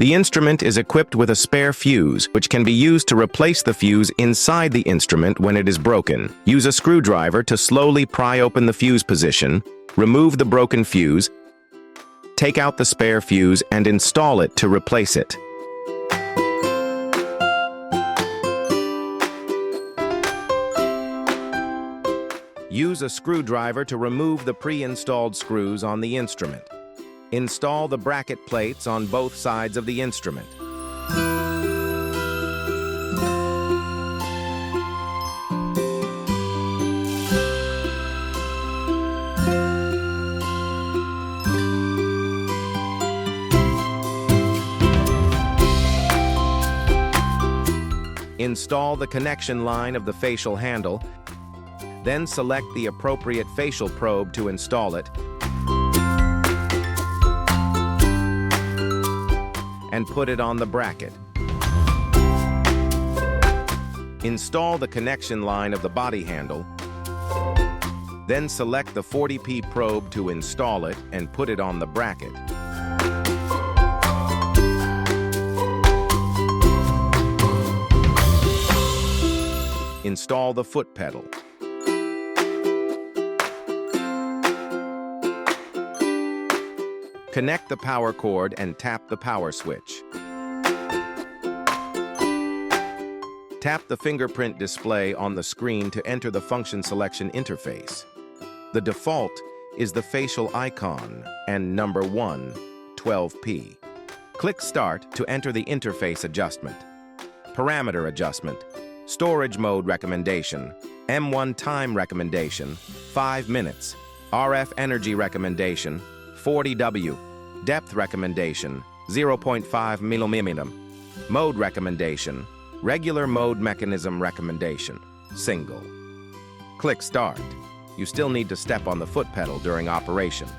The instrument is equipped with a spare fuse, which can be used to replace the fuse inside the instrument when it is broken. Use a screwdriver to slowly pry open the fuse position, remove the broken fuse, take out the spare fuse, and install it to replace it. Use a screwdriver to remove the pre-installed screws on the instrument. Install the bracket plates on both sides of the instrument. Install the connection line of the facial handle, then select the appropriate facial probe to install it, and put it on the bracket. Install the connection line of the body handle, then select the 40P probe to install it and put it on the bracket. Install the foot pedal. Connect the power cord and tap the power switch. Tap the fingerprint display on the screen to enter the function selection interface. The default is the facial icon and number 1, 12P. Click Start to enter the interface adjustment. Parameter adjustment. Storage mode recommendation. M1 time recommendation, 5 minutes. RF energy recommendation, 40W. Depth recommendation, 0.5 mm. Mode recommendation, regular mode mechanism recommendation, single. Click Start. You still need to step on the foot pedal during operation.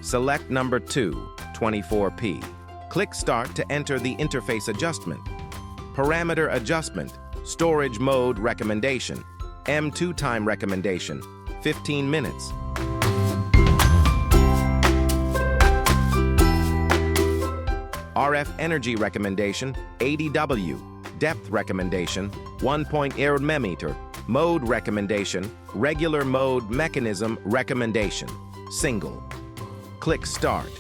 Select number 2, 24P. Click Start to enter the interface adjustment. Parameter adjustment, storage mode recommendation, M2 time recommendation, 15 minutes. RF energy recommendation, 80W. Depth recommendation, 1.0 mm. Mode recommendation, regular mode mechanism recommendation, single. Click Start.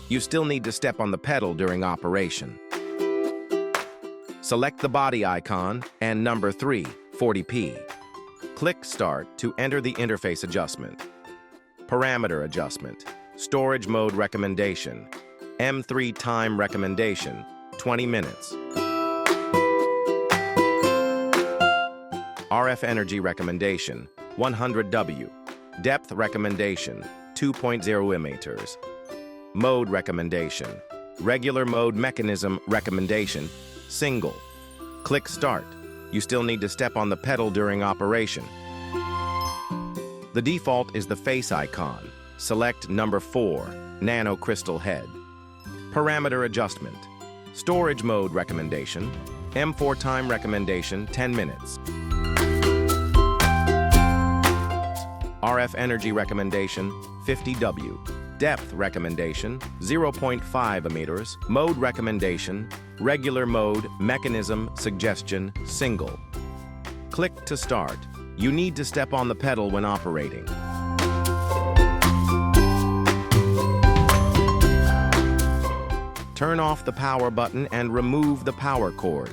You still need to step on the pedal during operation. Select the body icon and number 3, 40P. Click Start to enter the interface adjustment. Parameter adjustment, storage mode recommendation, M3 time recommendation, 20 minutes. RF energy recommendation, 100W. Depth recommendation, 2.0 mm. Mode recommendation, regular mode mechanism recommendation, single. Click Start. You still need to step on the pedal during operation. The default is the face icon. Select number 4, nano crystal head. Parameter adjustment, storage mode recommendation, M4 time recommendation, 10 minutes. RF energy recommendation, 50W. Depth recommendation, 0.5 meters. Mode recommendation, regular mode, mechanism, suggestion, single. Click to start. You need to step on the pedal when operating. Turn off the power button and remove the power cord.